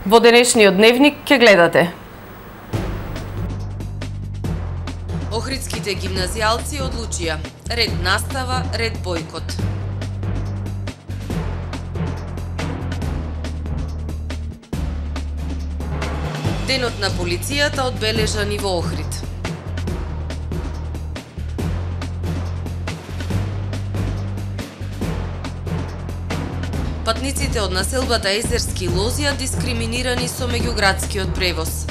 Во денешниот дневник ќе гледате: Охридските гимназијалци одлучија: ред настава, ред бојкот. Денот на полицијата одбележани во Охрид. Патниците од населбата Езерски Лозија дискриминирани со меѓуградскиот превоз.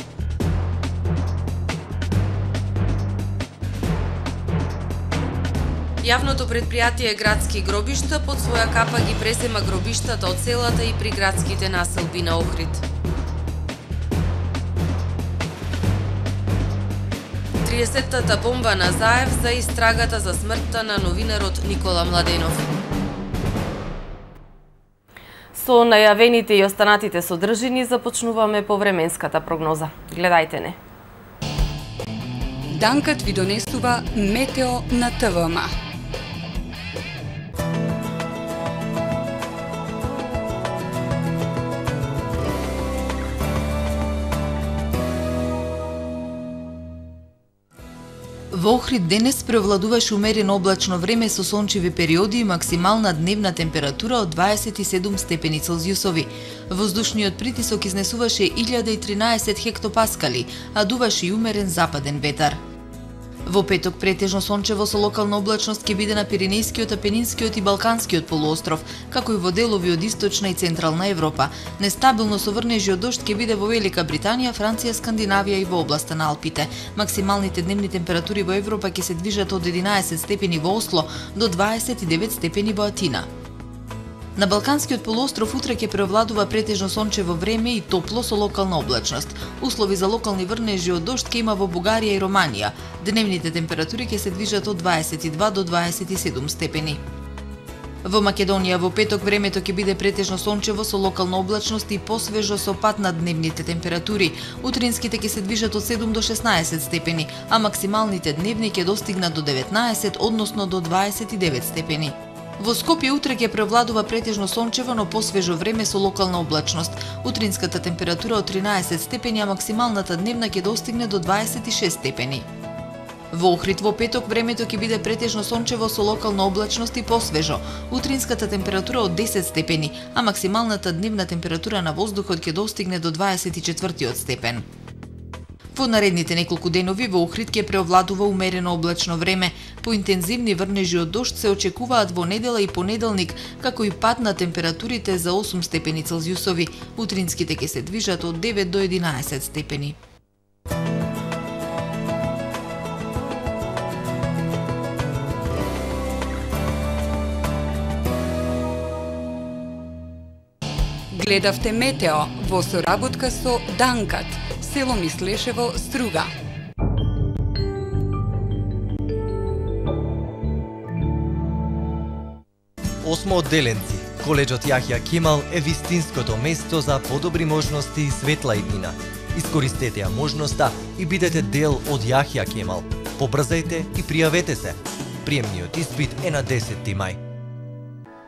Јавното предпријатие Градски гробишта под своја капа ги презема гробиштата од селата и приградските населби на Охрид. 30-тата бомба на Заев за истрагата за смртта на новинарот Никола Младенов. Со најавените и останатите содржини започнуваме повременската прогноза. Гледајте не. Данкат ви донесува Метео на ТВМ. Во Охрид денес превладуваше умерено облачно време со сончеви периоди и максимална дневна температура од 27 степени Целзиусови. Воздушниот притисок изнесуваше 1013 хектопаскали, а дуваше и умерен западен ветар. Во петок претежно сончево со локална облачност ќе биде на Пиренејскиот, Апенинскиот и Балканскиот полуостров, како и во делови од Источна и Централна Европа. Нестабилно со врнежи од дожд ќе биде во Велика Британија, Франција, Скандинавија и во областа на Алпите. Максималните дневни температури во Европа ќе се движат од 11 степени во Осло до 29 степени во Атина. На Балканскиот полуостров утре ќе превладува претежно сончево време и топло со локална облачност. Услови за локални врнежи од дожд ќе има во Бугарија и Романија. Дневните температури ќе се движат од 22 до 27 степени. Во Македонија во петок времето ќе биде претежно сончево со локална облачност и посвежо со пад на дневните температури. Утринските ќе се движат од 7 до 16 степени, а максималните дневни ќе достигнат до 19, односно до 29 степени. Во Скопје утре ќе превладува претежно сончево, но посвежо време со локална облачност. Утринската температура од 13 степени, а максималната дневна ќе достигне до 26 степени. Во Охрид во петок времето ќе биде претежно сончево со локална облачност и посвежо. Утринската температура од 10 степени, а максималната дневна температура на воздухот ќе достигне до 24 степен. Во наредните неколку денови во Охрид ќе преовладува умерено облачно време. Поинтензивни врнежи од дожд се очекуваат во недела и понеделник, како и пад на температурите за 8 степени Целзиусови. Утринските ќе се движат од 9 до 11 степени. Гледавте Метео во соработка со Данкат, село Мислешево, Струга. Осмоодделенци, коледжот Јахја Кемал е вистинското место за подобри можности и светла иднина. Искористете ја можноста и бидете дел од Јахја Кемал. Побрзајте и пријавете се. Приемниот испит е на 10 мај.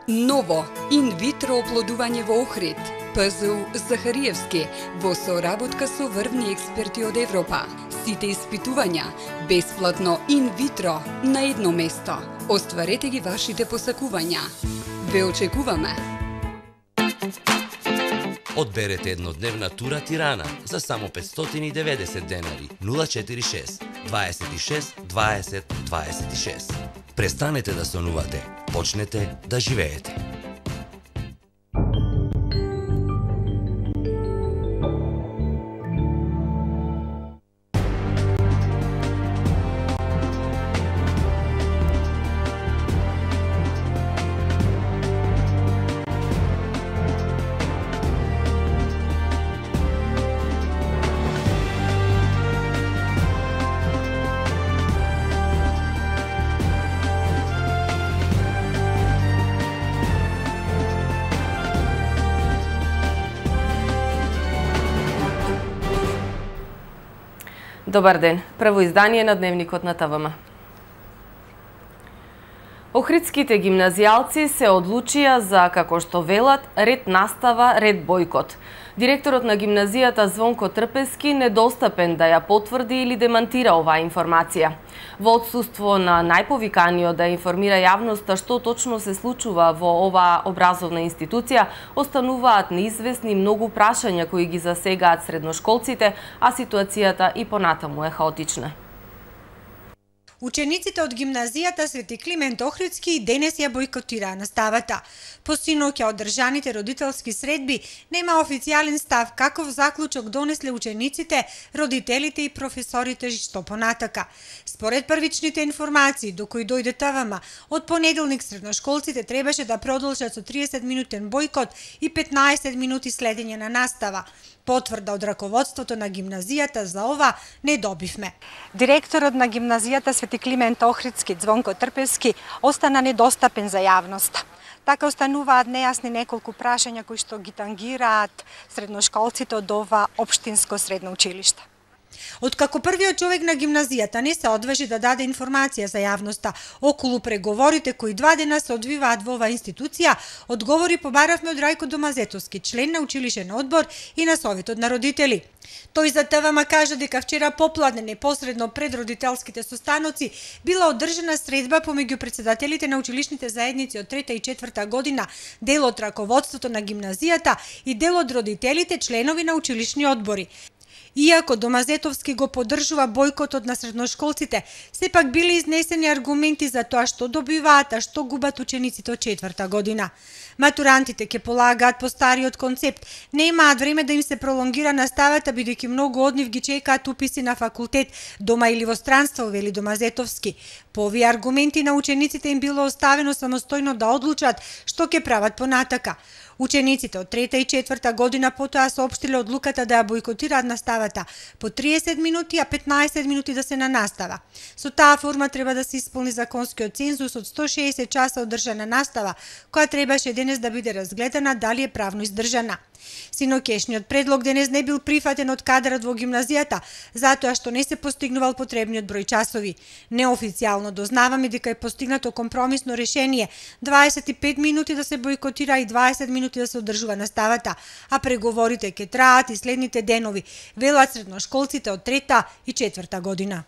Ново инвитро оплодување во Охрид. ПЗУ Захариевски во соработка со врвни експерти од Европа. Сите испитувања бесплатно инвитро на едно место. Остварете ги вашите посакувања. Ве очекуваме. Одберете еднодневна тура Тирана за само 590 денари. 046 26 20 26. Престанете да сонувате, почнете да живеете. Добар ден. Прво издание на Дневникот на ТВМ. Охридските гимназијалци се одлучија за, како што велат, ред настава, ред бојкот. Директорот на гимназијата Звонко Трпески недостапен да ја потврди или демантира оваа информација. Во отсуство на најповиканиот да информира јавноста што точно се случува во оваа образовна институција, остануваат неизвестни многу прашања кои ги засегаат средношколците, а ситуацијата и понатаму е хаотична. Учениците од гимназијата Свети Климент Охридски и денес ја бојкотираа наставата. По синоќа одржаните родителски средби нема официјален став каков заклучок донесле учениците, родителите и професорите што понатака. Според првичните информации до кои дојде ТВМ, од понеделник средношколците требаше да продолжат со 30-минутен бојкот и 15 минути следење на настава. Потврда од раководството на гимназијата за ова не добивме. Директорот на гимназијата Свети Климент Охридски Звонко Трпески остана недостапен за јавноста. Така остануваат нејасни неколку прашања кои што ги тангираат средношколците од ова општинско средно училиште. Откако првиот човек на гимназијата не се одважи да даде информација за јавноста околу преговорите кои 2 дена се одвиваат во оваа институција, одговори побаравме од Рајко Домазетовски, член на училишен одбор и на Советот на родители. Тој за ТВМ кажа дека вчера попладне, непосредно пред родителските состаноци, била одржана средба помеѓу председателите на училишните заедници од 3-та и 4-та година, дел од раководството на гимназијата и дел од родителите, членови на училишни одбори. Иако Домазетовски го поддржува бојкотот на средношколците, сепак биле изнесени аргументи за тоа што добиваат, а што губат учениците од 4-та година. Матурантите ќе полагаат по стариот концепт, немаат време да им се пролонгира наставата бидејќи многу од нив ги чекаат уписи на факултет, дома или во странство, вели Домазетовски. По овие аргументи на учениците им било оставено самостојно да одлучат што ќе прават понатака. Учениците од 3-та и 4-та година потоа соопштиле одлуката да ја бојкотираат наставата по 30 минути, а 15 минути да се на настава. Со таа форма треба да се исполни законскиот цензус од 160 часа одржана настава, која требаше денес да биде разгледана дали е правно издржана. Синоќешниот предлог денес не бил прифатен од кадрот во гимназијата, затоа што не се постигнувал потребниот број часови. Неофицијално дознаваме дека е постигнато компромисно решение 25 минути да се бојкотира и 20 минути да се одржува наставата, а преговорите ќе траат и следните денови, велат средношколците од 3-та и 4-та година.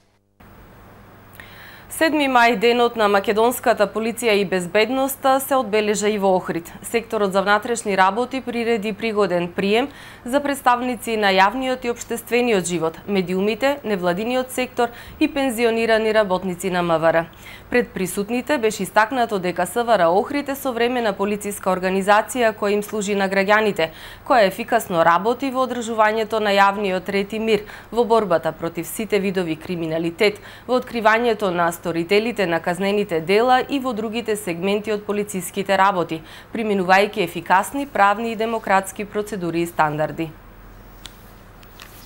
7 мај, денот на македонската полиција и безбедноста, се одбележа и во Охрид. Секторот за внатрешни работи приреди пригоден прием за представници на јавниот и општествениот живот, медиумите, невладиниот сектор и пензионирани работници на МВР. Пред присутните беше истакнато дека СВР Охрид е современа полициска организација која им служи на граѓаните, која ефикасно работи во одржувањето на јавниот ред и мир, во борбата против сите видови криминалитет, во откривањето на сторителите на казнените дела и во другите сегменти од полициските работи, применувајќи ефикасни правни и демократски процедури и стандарди.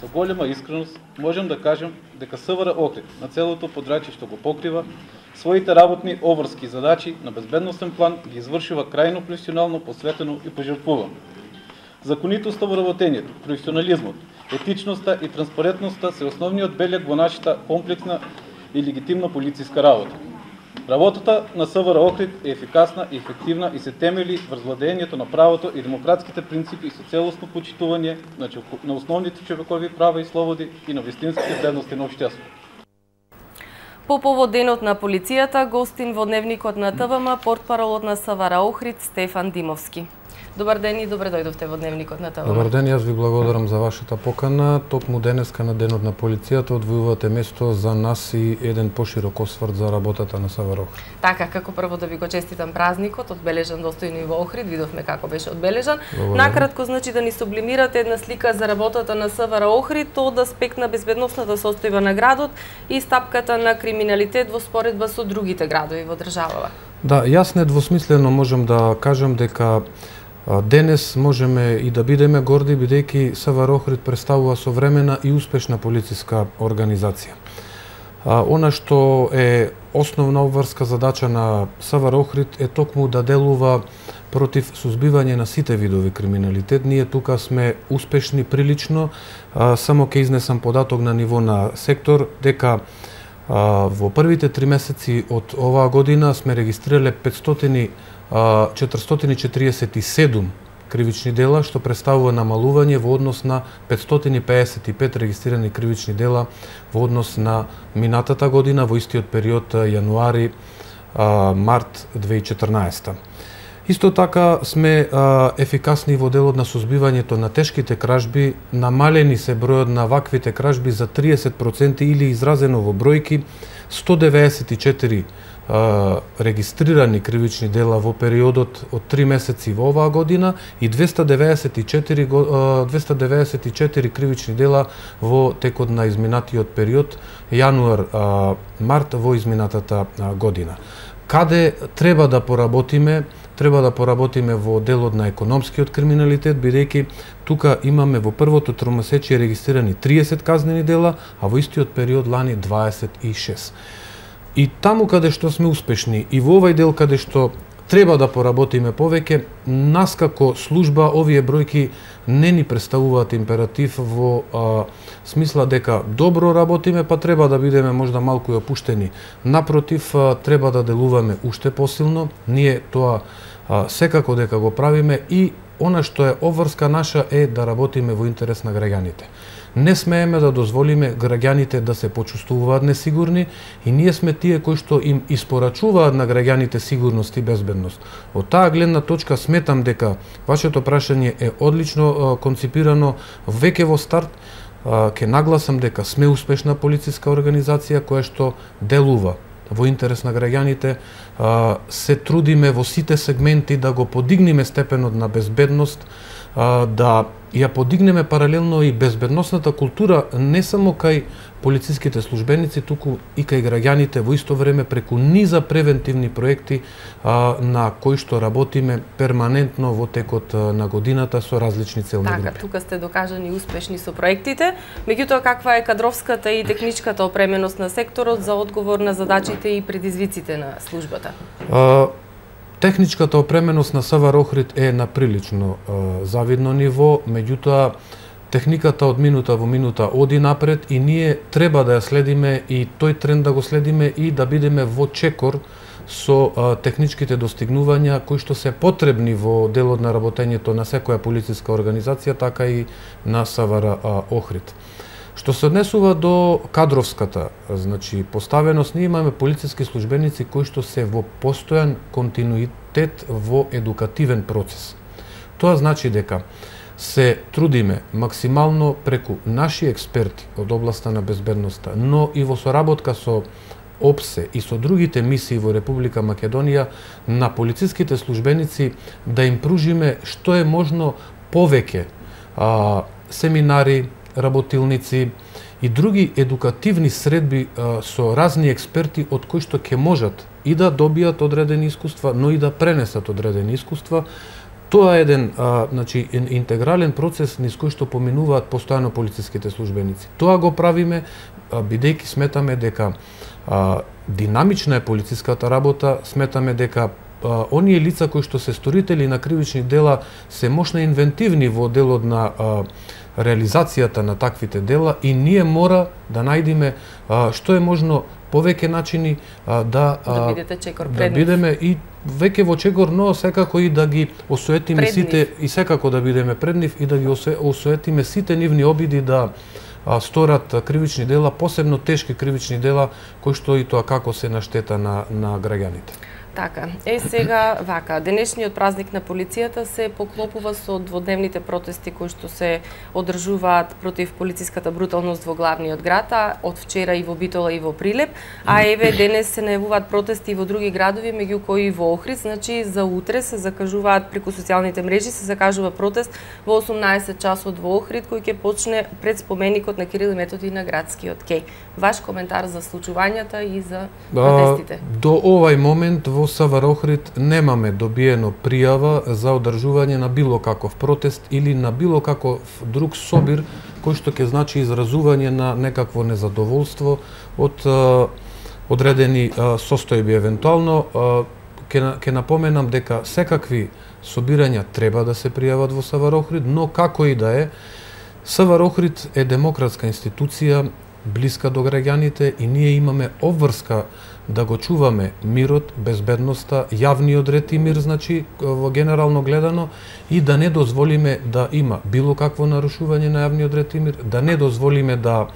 Со голема искреност можем да кажем дека СВР Охрид на целото подрачје што го покрива, своите работни обврски задачи на безбедносен план ги извршува крајно професионално, посветено и пожртвувано. Законитоста во работењето, професионализмот, етичноста и транспарентноста се основниот белег во нашата комплексна и легитимна полициска работа. Работата на СВР Охрид е ефикасна и ефективна и се темели врз владењето на правото и демократските принципи и со целосно почитување на основните човекови права и слободи и на вистинските вредности на општеството. По повод денот на полицијата, гостин во дневникот на ТВМ портпаролот на СВР Охрид Стефан Димовски. Добар ден и добре дојдовте во дневникот на ТВМ. Добар ден, јас ви благодарам за вашата покана. Токму денеска на денот на полицијата одвојувате место за нас и еден поширок осврт за работата на СВР Охрид. Така, како прво да ви го честитам празникот, одбележан достојно и во Охрид, видовме како беше одбележан. Накратко, значи да ни сублимирате една слика за работата на СВР Охрид од аспект на безбедносната состојба на градот и стапката на криминалитет во споредба со другите градови во државава. Да, јас недвосмислено можам да кажам дека денес можеме и да бидеме горди бидејќи СВР Охрид представува современа и успешна полициска организација. Она што е основна обврска задача на СВР Охрид е токму да делува против сузбивање на сите видови криминалитет. Ние тука сме успешни прилично, само ќе изнесам податок на ниво на сектор дека Во првите 3 месеци од оваа година сме регистрирале 447 кривични дела, што представува намалување во однос на 555 регистрирани кривични дела во однос на минатата година во истиот период јануари-март 2014. Исто така сме ефикасни во делот на сузбивањето на тешките кражби, намалени се бројот на ваквите кражби за 30% или изразено во бројки 194 регистрирани кривични дела во периодот од 3 месеци во оваа година и 294 кривични дела во текот на изминатиот период јануар-март во изминатата година. Каде треба да поработиме? Треба да поработиме во делот на економскиот криминалитет, бидејќи тука имаме во првото тромесечие регистрирани 30 казнени дела, а во истиот период лани 26. И таму каде што сме успешни и во овај дел каде што треба да поработиме повеќе, нас како служба овие бројки не ни представуваат императив во смисла дека добро работиме, па треба да бидеме можда малку и опуштени. Напротив, треба да делуваме уште посилно. Ние тоа секако дека го правиме и она што е обврска наша е да работиме во интерес на граѓаните. Не смееме да дозволиме граѓаните да се почувствуваат несигурни и ние сме тие кои што им испорачуваат на граѓаните сигурност и безбедност. Од таа гледна точка сметам дека вашето прашање е одлично конципирано, веќе во старт. Ке нагласам дека сме успешна полициска организација која што делува во интерес на граѓаните, се трудиме во сите сегменти да го подигнеме степенот на безбедност, да ја подигнеме паралелно и безбедносната култура не само кај полициските службеници, туку и кај граѓаните во исто време преку низа превентивни проекти на кои што работиме перманентно во текот на годината со различни целни групи. Така, тука сте докажани успешни со проектите. Меѓутоа, каква е кадровската и техничката опременост на секторот за одговор на задачите и предизвиците на службата? Техничката опременост на СВР Охрид е на прилично завидно ниво, меѓутоа техниката од минута во минута оди напред и ние треба да ја следиме и тој тренд да го следиме и да бидеме во чекор со техничките достигнувања кои што се потребни во делот на работењето на секоја полициска организација, така и на СВР Охрид. Што се однесува до кадровската, значи поставеност, ние имаме полициски службеници кои што се во постојан континуитет во едукативен процес. Тоа значи дека се трудиме максимално преку наши експерти од областа на безбедноста, но и во соработка со ОПСЕ и со другите мисии во Република Македонија на полициските службеници да им пружиме што е можно повеќе семинари, работилници и други едукативни средби со разни експерти од кои што ќе можат и да добијат одредени искуства, но и да пренесат одредени искуства. Тоа е еден значи интегрален процес низ кој што поминуваат постојано полициските службеници. Тоа го правиме бидејќи сметаме дека динамична е полициската работа, сметаме дека оние лица кои што се сторители на кривични дела се мощно инвентивни во делот на реализацијата на таквите дела и ние мора да најдеме што е можно повеќе начини да бидете чекор пред да бидеме и веќе во чекор, но секако и да ги осуетиме сите и секако да бидеме пред нив и да ги осуетиме сите нивни обиди да сторат кривични дела, посебно тешки кривични дела кои што и тоа како се на штета на граѓаните. Така, сега вака, денешниот празник на полицијата се поклопува со дводневните протести кои што се одржуваат против полициската бруталност во главниот град, од вчера и во Битола и во Прилеп, а еве денес се најавуваат протести и во други градови, меѓу кои и во Охрид, значи за утре се закажуваат преку социјалните мрежи, се закажува протест во 18 часот во Охрид кој ќе почне пред споменикот на Кирил и Методи на градскиот кеј. Ваш коментар за случувањата и за протестите? До овај момент во СВР Охрид немаме добиено пријава за одржување на било каков протест или на било каков друг собир кој што ќе значи изразување на некакво незадоволство од одредени состојби евентуално. Ќе напоменам дека секакви собирања треба да се пријават во СВР Охрид, но како и да е, СВР Охрид е демократска институција блиска до граѓаните и ние имаме обврска да го чуваме мирот, безбедноста, јавниот ред и мир, значи во генерално гледано, и да не дозволиме да има било какво нарушување на јавниот ред и мир, да не дозволиме да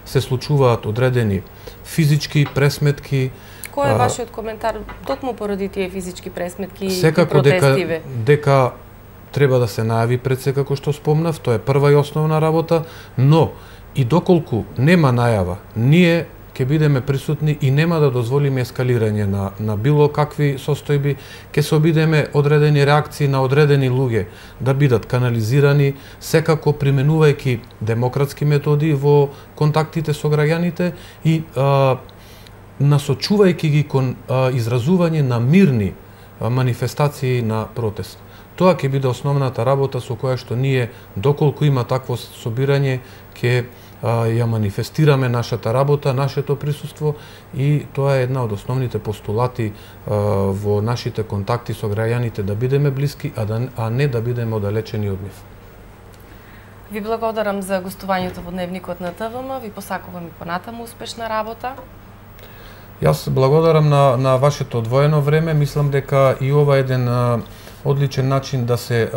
се случуваат одредени физички пресметки. Кој е вашиот коментар токму поради тие физички пресметки и секако протестиве? дека треба да се најави пред се, како што спомнав, тоа е прва и основна работа, но и доколку нема најава, ние ќе бидеме присутни и нема да дозволиме ескалирање на било какви состојби, ќе се обидеме одредени реакции на одредени луѓе да бидат канализирани, секако применувајќи демократски методи во контактите со граѓаните и насочувајќи ги кон изразување на мирни манифестации на протест. Тоа ќе биде основната работа со која што ние, доколку има такво собирање, ќе ја манифестираме нашата работа, нашето присуство, и тоа е една од основните постулати во нашите контакти со граѓаните, да бидеме блиски, а не да бидеме оддалечени од нив. Ви благодарам за гостувањето во Дневникот на ТВМ, ви посакувам и понатаму успешна работа. Јас благодарам на вашето одвоено време, мислам дека и ова е еден одличен начин да се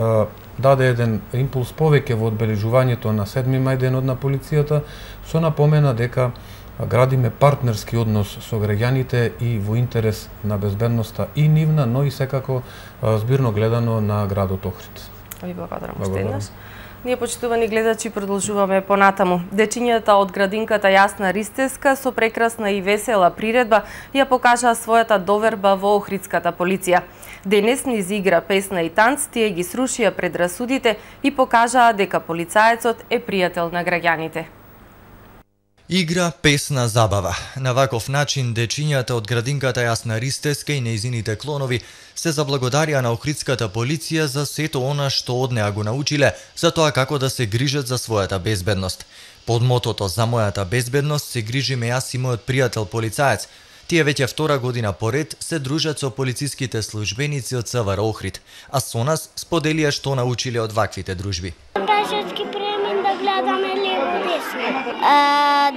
даде еден импулс повеќе во одбележувањето на 7 мај, денот на полицијата, со напомена дека градиме партнерски однос со граѓаните и во интерес на безбедноста и нивна, но и секако збирно гледано на градот Охрид. Ви благодарам уште еднаш. Ние, почитувани гледачи, продолжуваме понатаму. Дечињата од градинката Јасна Ристеска со прекрасна и весела приредба ја покажаа својата доверба во Охридската полиција. Денес низ игра, песна и танц тие ги срушија предрасудите и покажаа дека полицаецот е пријател на граѓаните. Игра, песна, забава. На ваков начин дечињата од градинката Јасна Ристеска и нејзините клонови се заблагодарија на Охридската полиција за сето она што од неа го научиле за тоа како да се грижат за својата безбедност. Под мотото "За мојата безбедност се грижиме јас и мојот пријател полицаец", тие веќе втора година поред се дружат со полициските службеници од СВР Охрид, а со нас споделија што научиле од ваквите дружби. Пешачки премин да гледаме лево десно.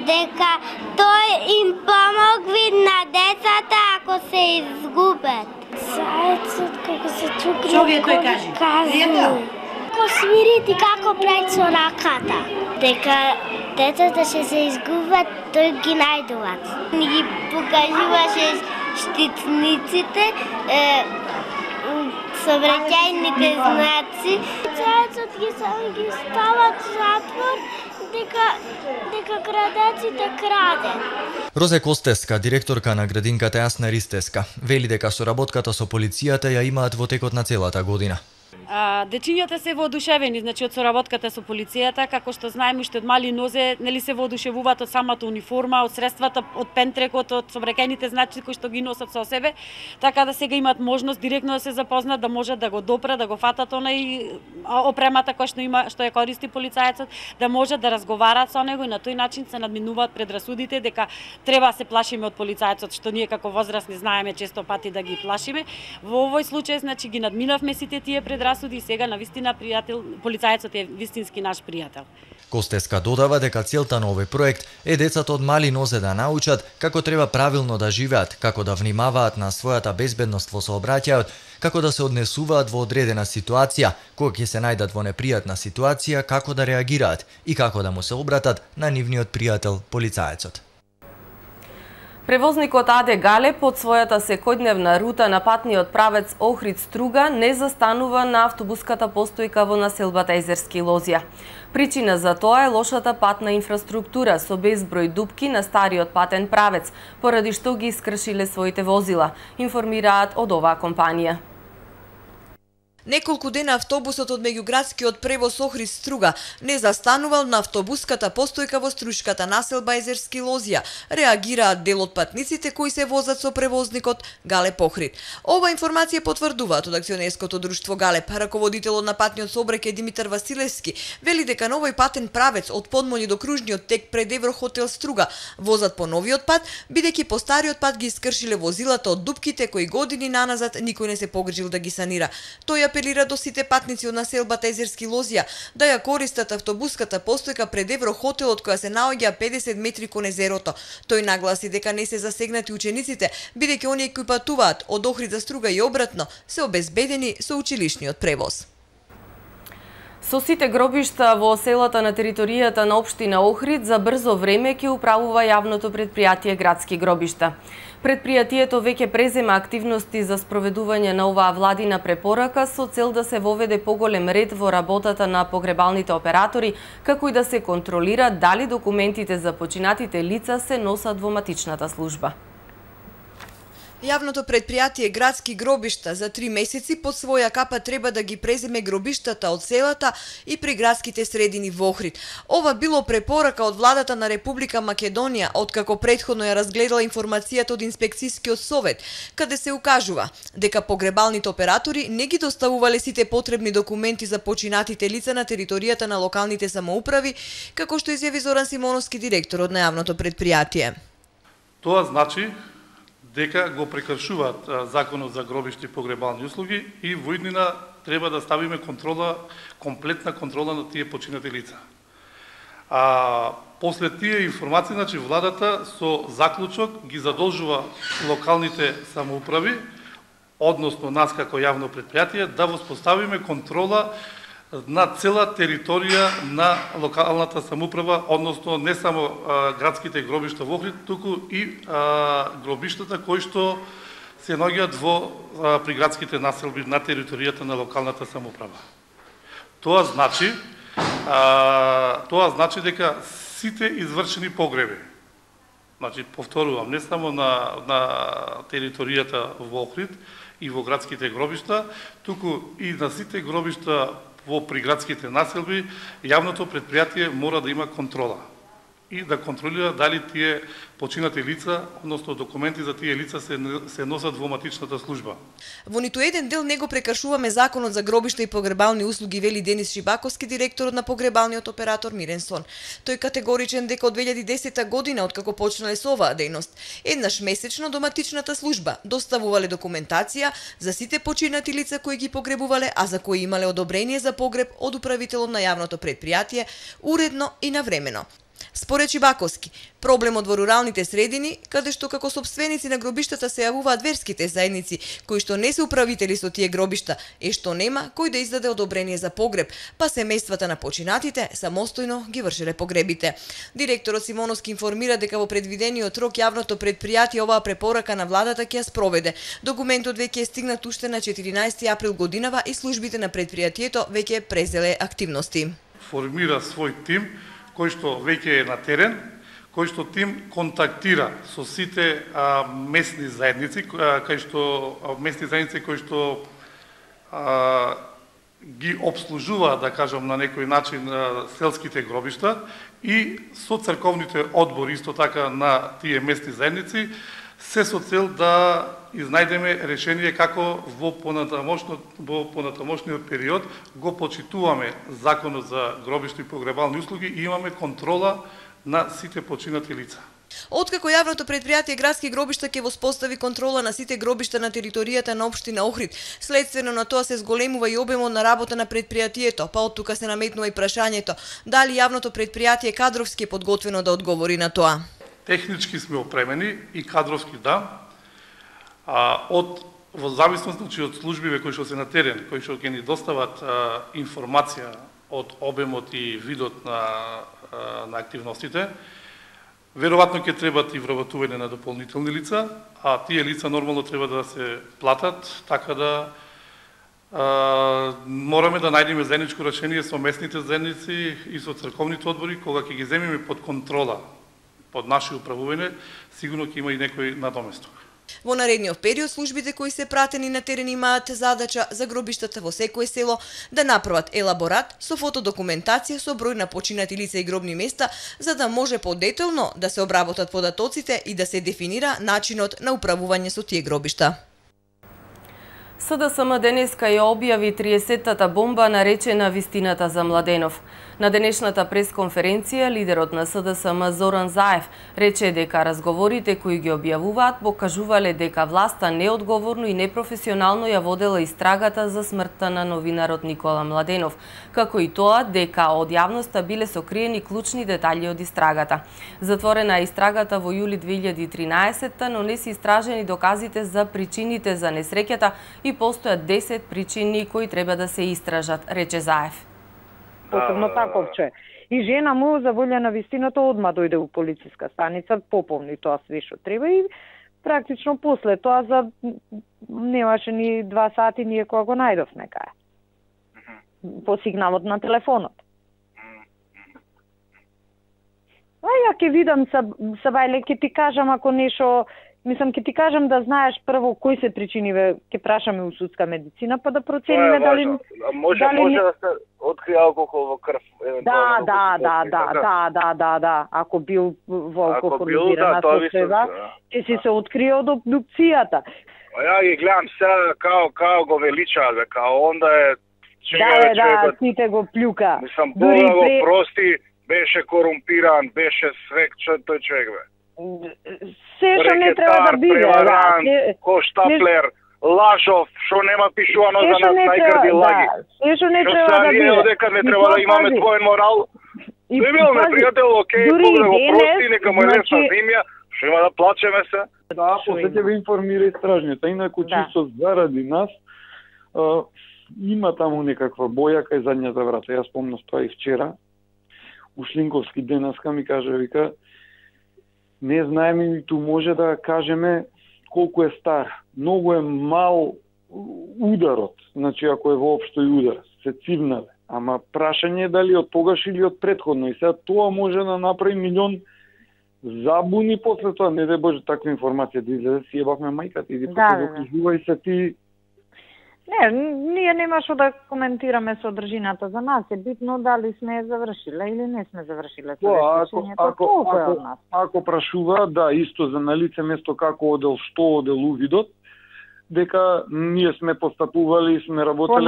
Дека тој им помогви на децата ако се изгубат. Заецот како се чукри. Човекот кажи. Како свирите како прави со раката. Дека децата ќе се изгубат, тој ги најдуваат. Ни ги покажуваше штитниците, сообраќајните знаци. Заецот ги стават затвор дека крадеците краде. Розе Костеска, директорка на градинката Јасна Ристеска, вели дека соработката со полицијата ја имаат во текот на целата година. Дечињата се воодушевени, значи од соработката со полицијата, како што знаеме уште од мали нозе, нели се воодушевуваат од самата униформа, од средствата, од пентрекот, од сообраќајните знаци кои што ги носат со себе, така да сега имаат можност директно да се запознат, да можат да го допрат, да го фатат онај опремата која што ја користи полицаецот, да можат да разговараат со него и на тој начин се надминуваат предрасудите дека треба да се плашиме од полицаецот, што ние како возрастни знаеме често пати да ги плашиме. Во овој случај значи ги надминавме сите тие предрасуди и сега навистина полицаецот е вистински наш пријател. Костеска додава дека целта на овој проект е децата од мали нозе да научат како треба правилно да живеат, како да внимаваат на својата безбедност во сообраќајот, како да се однесуваат во одредена ситуација, кога ќе се најдат во непријатна ситуација, како да реагираат и како да му се обратат на нивниот пријател полицаецот. Превозникот Аде Гале под својата секојдневна рута на патниот правец Охрид-Струга не застанува на автобуската постојка во населбата Езерски Лозија. Причина за тоа е лошата патна инфраструктура со безброј дупки на стариот патен правец, поради што ги искршиле своите возила, информираат од оваа компанија. Неколку дена автобусот од меѓуградскиот превоз Охрид-Струга не застанувал на автобуската постојка во струшката населба Езерски Лозија, реагираат дел од патниците кои се возат со превозникот Галеп Охрид. Ова информација потврдуваат од акционерското друштво Галеп. Раководителот на патниот сообраќај Димитар Василевски вели дека на овој патен правец од Подмоње до кружниот тек пред Еврохотел Струга возат по новиот пат, бидејќи по стариот пат ги искршиле возилата од дупките кои години наназад никој не се погрижил да ги санира. Тој апелира до сите патници од населбата Езерски Лозија да ја користат автобуската постојка пред Еврохотелот која се наоѓа 50 метри кон езерото. Тој нагласи дека не се засегнати учениците, бидејќи оние кои патуваат од Охрид за Струга и обратно се обезбедени со училишниот превоз. Со сите гробишта во селата на територијата на општина Охрид за брзо време ќе управува јавното предпријатие Градски гробишта. Предпријатието веќе презема активности за спроведување на оваа владина препорака со цел да се воведе поголем ред во работата на погребалните оператори, како и да се контролира дали документите за починатите лица се носат во матичната служба. Јавното предпријатие Градски гробишта за 3 месеци под своја капа треба да ги преземе гробиштата од селата и приградските средини во Охрид. Ова било препорака од владата на Република Македонија, откако претходно ја разгледала информацијата од инспекцијскиот совет, каде се укажува дека погребалните оператори не ги доставувале сите потребни документи за починатите лица на територијата на локалните самоуправи, како што изјави Зоран Симоновски, директорот на јавното предпријатие. Тоа значи дека го прекршуваат законот за гробишти и погребални услуги и во иднина треба да ставиме контрола, комплетна контрола на тие починати лица. После тие информации, значи владата со заклучок ги задолжува локалните самоуправи, односно нас како јавно предпријатие, да воспоставиме контрола на цела територија на локалната самоуправа, односно не само градските гробишта во Охрид, туку и гробиштата кои што се наоѓаат во приградските населби на територијата на локалната самоуправа. Тоа значи дека сите извршени погреби, значи повторувам, не само на територијата во Охрид и во градските гробишта, туку и на сите гробишта во приградските населби, јавното предпријатие мора да има контрола и да контролира дали тие починати лица, односно документи за тие лица се носат во матичната служба. Во ниту еден дел не го прекршуваме законот за гробишта и погребални услуги, вели Денис Шибаковски, директорот на погребалниот оператор Мирен Сон. Тој категоричен дека од 2010 година, откако почнале со оваа дејност, еднаш месечно до матичната служба доставувале документација за сите починати лица кои ги погребувале, а за кои имале одобрение за погреб од управителот на јавното предпријатие, уредно и навремено. Според Шибаковски, проблемот во руралните средини, каде што како сопственици на гробиштата се јавуваат верските заедници, кои што не се управители со тие гробишта, е што нема кој да издаде одобрение за погреб, па семејствата на починатите самостојно ги вршеле погребите. Директорот Симоновски информира дека во предвидениот рок јавното предпријатие оваа препорака на владата ќе ја спроведе. Документот веќе е стигнат уште на 14 април годинава и службите на предпријатието веќе презеле активности. Формира свој тим кој што веќе е на терен, кој што тим контактира со сите местни заедници, кои што ги обслужуваат, да кажам, на некој начин селските гробишта и со црковните одбори исто така на тие местни заедници, се со цел да изнајдеме решение како во понатамошниот период го почитуваме законот за гробишти и погребални услуги и имаме контрола на сите починати лица. Откако јавното предпријатие Градски гробишта ќе воспостави контрола на сите гробишта на територијата на општина Охрид, следствено на тоа се зголемува и обемот на работа на предпријатието, па од тука се наметнува и прашањето дали јавното предпријатие кадровски е подготвено да одговори на тоа. Технички сме опремени и кадровски да. Во зависност од службиве кои што се на терен, кои што ќе ни достават информација од обемот и видот на активностите, веројатно ќе требат и вработување на дополнителни лица, а тие лица нормално треба да се платат, така да мораме да најдеме заедничко решение со местните заедници и со црковните одбори, кога ќе ги земеме под контрола под наше управување, сигурно ќе има и некој надоместок. Во наредниот период службите кои се пратени на терен имаат задача за гробиштата во секое село да направат елаборат со фотодокументација со број на починати лица и гробни места, за да може подетелно да се обработат податоците и да се дефинира начинот на управување со тие гробишта. СДСМ денеска ја објави 30-тата бомба наречена Вистината за Младенов. На денешната пресконференција лидерот на СДСМ Зоран Заев рече дека разговорите кои ги објавуваат покажувале дека власта неодговорно и непрофесионално ја водела истрагата за смртта на новинарот Никола Младенов, како и тоа дека од јавноста биле сокриени клучни детали од истрагата. Затворена е истрагата во јули 2013, но не се истражени доказите за причините за несреќата и постојат 10 причини кои треба да се истражат, рече Заев. Посебно таковче. И жена му, за волја на вистината, одма дојде у полициска станица, пополни тоа све што треба и практично после тоа немаше ни 2 сати ние кога го најдовме кај. По сигналот на телефонот. А ја ќе видам Сабајле, ќе ти кажам ако нешто. Мислам, ќе ти кажам да знаеш прво кои се причиниве, ќе прашаме у судска медицина, па да процениме дали... Може да се открие алкохол во крв. Да. Ако бил во алкохолизирана состојба, ќе си се открие од обдукцијата. Ја ги гледам сега као го величаат, као онда е... Да, сите го плюка. Мислам, Бога го прости, беше корумпиран, беше свек тој човек, бе. Се што не треба да биде, Коштаплер, лажов, што нема пишувано за нас најгрди лаги. Се што не треба да биде. Дека не треба да имаме твоен морал. Не бил ме пријател, окей, Бог да го прости, нека му е лесна земја, што има да плачеме се. Да, после ќе ве информира истражниот, инаку чисто заради нас, има таму некаква боја кај задњата врата. Јас спомнав тоа и вчера. Ушлинковски денеска ми кажа, вика, не знаеме и ту може да кажеме колку е стар. Многу е мал ударот, значи ако е воопшто и удар, се цивнале. Ама прашање е дали од тогаш или од претходно. И сега тоа може да направи милион забуни после тоа. Не дај Боже таква информација да излезе, си ебавме мајката. Иди покажувај се ти. Не, ние нема што да коментираме содржината. За нас е битно дали сме завршиле или не сме завршиле. Ако прашува, да, исто за на лице место како одел, што одел увидот, дека ние сме постапували и сме работели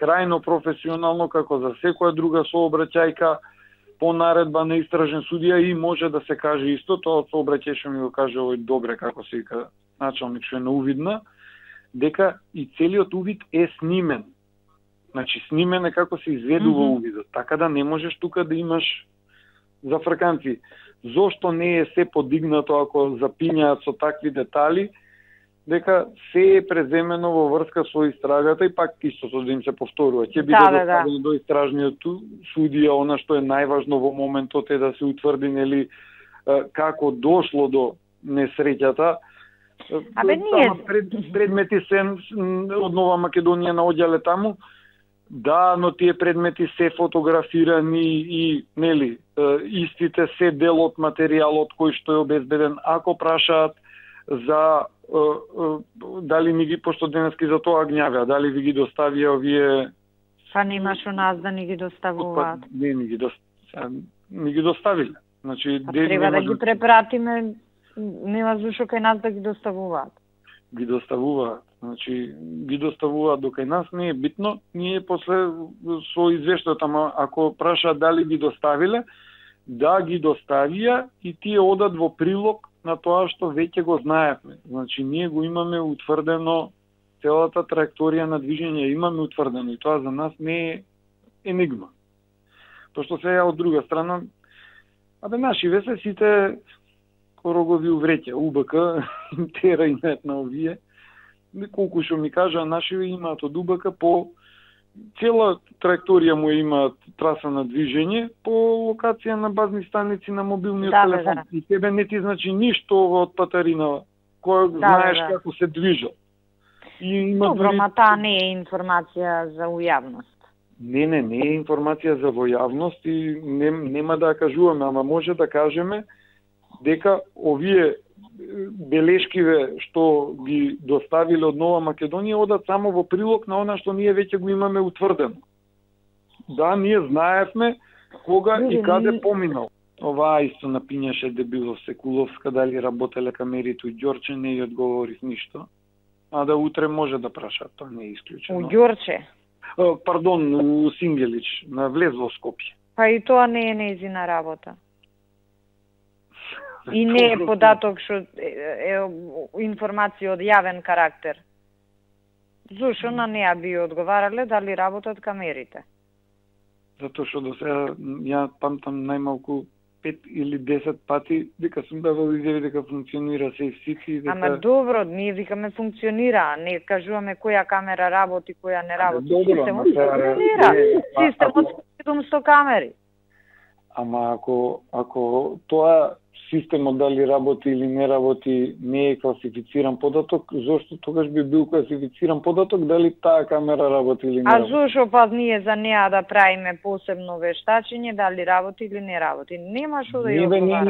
крајно професионално, како за секоја друга сообраќајка, по наредба на истражен судија и може да се каже исто, тоа од сообраќај што ми го каже овој добре, како се вика началник што е на увидна, дека и целиот увид е снимен. Значи, снимен е како се изведува увидот. Така да не можеш тука да имаш зафрканци. Зошто не е се подигнато ако запињаат со такви детали, дека се е преземено во врска со истрагата и пак истото да им се повторува. Ќе биде доставено до истражниот судија, она што е најважно во моментот е да се утврди нели како дошло до несреќата. Предмети се од Нова Македонија наоѓале таму, да, но тие предмети се фотографирани и нели истите се дел од материјалот кој што е обезбеден. Ако прашаат за дали ми ги, пошто денески за тоа гњавеа, дали ви ги доставија овие... Па немаш у нас да ни ги доставуваат. Не, ми ги доставиле. Значи, треба да ги препратиме. Нема зашо кај нас да ги доставуваат. Ги доставуваат. Значи, ги доставуваат до кај нас, не е битно. Ние после со извештајот, ама ако прашаат дали ги доставиле, да ги доставија и тие одат во прилог на тоа што веќе го знаевме. Значи, ние го имаме утврдено, целата траекторија на движење имаме утврдено и тоа за нас не е енигма. Пошто сега од друга страна, наши весе сите рогови увреќа, УБК, тера и нет на овие. Колку што ми кажа, наши имаат од УБК по цела траекторија му имаат траса на движење по локација на базни станици на мобилниот телефон. И тебе не ти значи ништо од патарина, кој знаеш како се движал. Добро, ма таа не е информација за ујавност. Не е информација за војавност и нема да ја кажуваме, ама може да кажеме дека овие белешкиве што ги доставиле од Нова Македонија одат само во прилог на она што ние веќе го имаме утврдено. Да, ние знаевме кога и каде поминал. Оваа исто напињаше Дебилов Секуловска, дали работеле камерите у Ѓорче, не ја одговорив ништо. а да утре може да прашаат, тоа не е исклучено. У Ѓорче? Пардон, у Сингелич, на влез во Скопје. Па и тоа не е нејзина работа. И не е податок што е информација од јавен карактер. Зошто на неа би одговарале дали работат камерите? Затоа што до сега ја памтам најмалку 5 или 10 пати дека сум давал изјави дека функционира Safe City. Дека... Ама добро, ние викаме функционира, не кажуваме која камера работи, која не работи. Добро, системот функционира. Системот 700 камери. Ама ако тоа системот дали работи или не работи не е класифициран податок, зошто тогаш би бил класифициран податок дали таа камера работи или не работи? А зошто па ние за неа да правиме посебно вештачење дали работи или не работи? Нема што да ја одговара.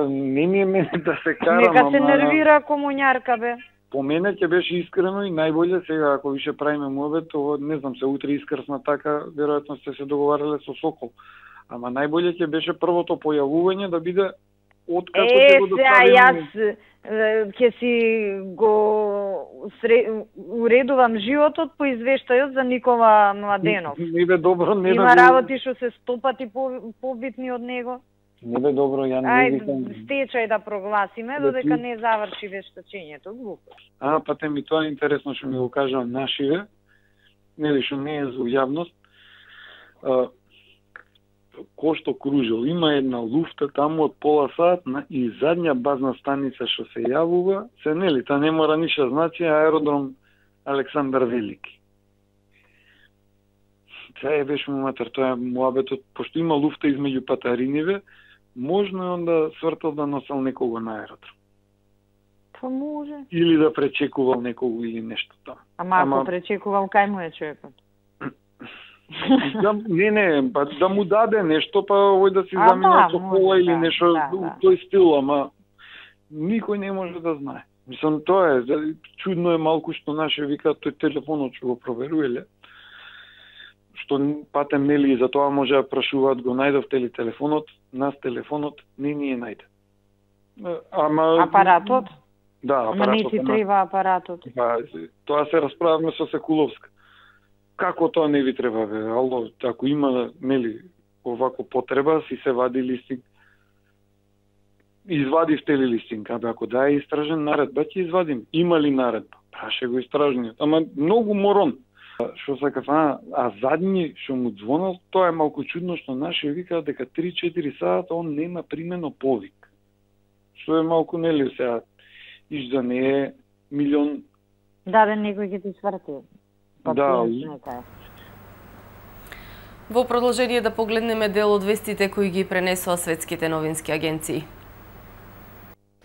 Не ми е мене да се карам. Нека се нервира комуњарка, бе. По мене ќе беше искрено и најболje сега ако више правиме муабет, тоа не знам, се утре искрсна така, веројатно сте се договарале со Сокол. Ама најболje ќе беше првото појавување да биде откако ќе го доставиме. Јас ќе си го уредувам животот по извештајот за Никола Младенов. Не бе добро, не има работи што се 100 пати побитни од него. Не бе добро, ја не викам. Стечај да прогласиме додека не заврши вештачењето, глупо. Па те ми тоа е интересно што ми го кажа нашиве, нели што не е за јавност. Кој што кружил, има една луфта таму од пола сат и задња базна станица што се јавува, се нели, та не мора ништо значи, аеродром Александар Велики. Сега е беше моматер, тоа е муабетот, пошто има луфта измеѓу патариниве, можно е онда свртал да носел некого на аеродром. Па може. Или да пречекувал некого или нешто таму. Ама ако пречекувал, кај му е човекот? Па да му даде нешто, па овој да си замина со кола или нешто тој стил, ама никој не може да знае. Мислам, тоа е, чудно е малку што наше викаат тој телефонот што го проверувале, што патем нели и за тоа може да прашуваат го најдовте ли телефонот, нас телефонот не ни е најден. Ама апаратот? Да, апаратот. Ама не ти треба апаратот. Тоа се расправавме со Секуловска. Како тоа не ви треба, бе? Ало, ако има, нели, овако потреба, си се вади листинг. Извадивте ли листинг? Ако да е истражен наредба, ќе извадим. Има ли наредба? Праше го истражниот. Ама многу морон. Што сакав, а задни што му звонал, тоа е малку чудно што наши вика дека 3-4 сата он нема примено повик. Што е малку, нели, сега, ишта не е милион... Да, бе, некој ќе ти сврти. Да. Во продолжение да погледнеме дел од вестите кои ги пренесоа светските новински агенции.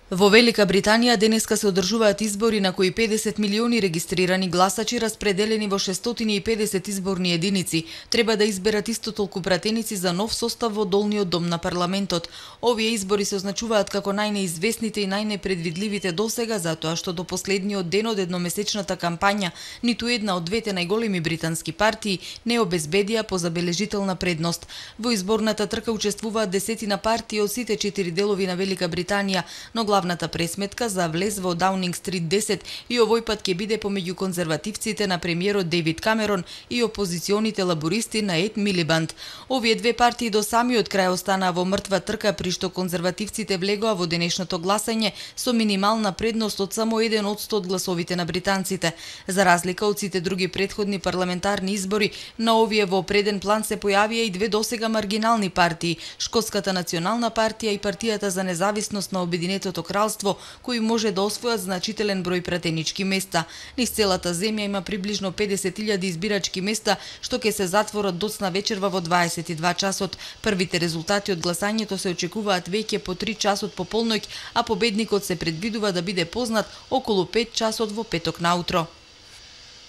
Во Велика Британија денеска се одржуваат избори на кои 50 милиони регистрирани гласачи распределени во 650 изборни единици треба да изберат исто толку пратеници за нов состав во долниот дом на парламентот. Овие избори се означуваат како најнеизвестните и најнепредвидливите досега затоа што до последниот ден од едномесечната кампања ниту една од двете најголеми британски партии не обезбедија по забележителна предност. Во изборната трка учествуваат десетина партии од сите 4 делови на Велика Британија, но главната пресметка за влез во Даунинг Стрит 10 и овој пат ќе биде помеѓу конзервативците на премиерот Дейвид Камерон и опозиционите лабористи на Ед Милибанд. Овие две партии до самиот крај останаа во мртва трка, при што конзервативците влегоа во денешното гласање со минимална предност од само 1% од гласовите на британците. За разлика од сите други претходни парламентарни избори, на овие во преден план се појавија и две досега маргинални партии, Шкотската национална партија и партијата за независност на Обединетото кралство, кои може да освојат значителен број пратенички места. Низ целата земја има приближно 50.000 избирачки места, што ќе се затворат доцна вечерва во 22 часот. Првите резултати од гласањето се очекуваат веќе по 3 часот по полноќ, а победникот се предвидува да биде познат околу 5 часот во петок наутро.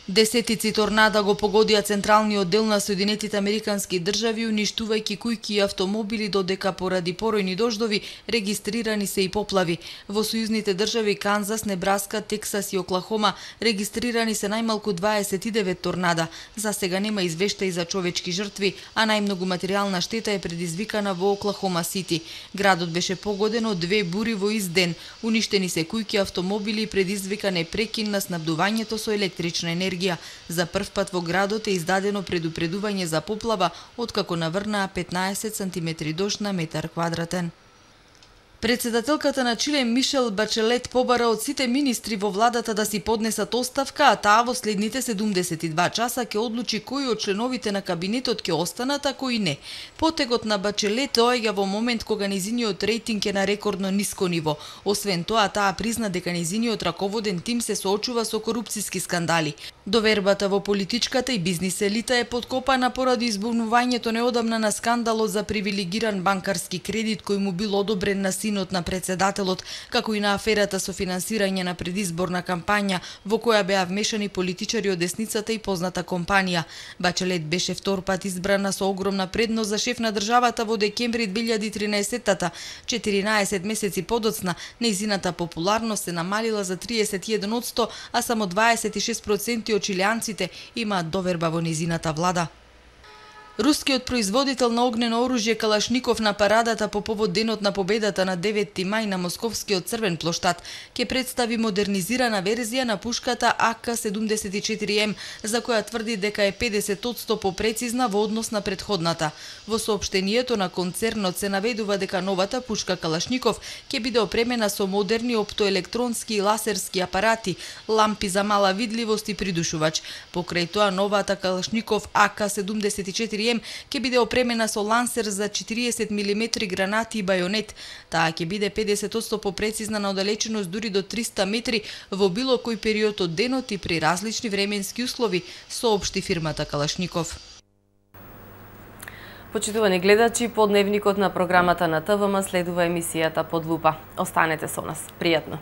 Десетици торнада го погодија централниот дел на Соединетите Американски држави, уништувајќи кујки и автомобили, додека поради поројни дождови регистрирани се и поплави. Во сојузните држави Канзас, Небраска, Тексас и Оклахома регистрирани се најмалку 29 торнада. За сега нема извештаи за човечки жртви, а најмногу материјална штета е предизвикана во Оклахома Сити. Градот беше погоден од 2 бури во ист ден. Уништени се кујки, автомобили и предизвикан е прекин на снабдувањето со електрична енергија. За прв пат во градот е издадено предупредување за поплава откако наврнаа 15 сантиметри дожд на метар квадратен. Председателката на Чиле Мишел Бачелет побара од сите министри во владата да си поднесат оставка, а таа во следните 72 часа ќе одлучи кои од членовите на кабинетот ќе останат, а кои не. Потегот на Бачелет доаѓа во момент кога низиниот рейтинг е на рекордно ниско ниво. Освен тоа, таа призна дека низиниот раководен тим се соочува со корупциски скандали. Довербата во политичката и бизнис елита е подкопана поради избунувањето неодамна на скандалот за привилегиран банкарски кредит кој му бил одобрен на синот на председателот, како и на аферата со финансирање на предизборна кампања во која беа вмешани политичари од десницата и позната компанија. Бачелет беше втор пат избрана со огромна предност за шеф на државата во декември 2013-тата. 14 месеци подоцна, нејзината популарност се намалила за 31%, а само 26% од чилијанците имаат доверба во нејзината влада. Рускиот производител на огнено оружје Калашников на парадата по повод Денот на победата на 9 мај на Московскиот црвен плоштад ќе представи модернизирана верзија на пушката АК-74М, за која тврди дека е 50% попрецизна во однос на претходната. Во соопштението на концернот се наведува дека новата пушка Калашников ќе биде опремена со модерни оптоелектронски и ласерски апарати, лампи за мала видливост и придушувач. Покрај тоа, новата Калашников АК-74М ќе биде опремена со лансер за 40 мм гранати и бајонет. Таа ќе биде 50% попрецизна на оддалеченост дури до 300 метри во било кој период од денот и при различни временски услови, соопшти фирмата Калашников. Почитувани гледачи, по дневникот на програмата на ТВМ следува емисијата Под лупа. Останете со нас. Пријатно.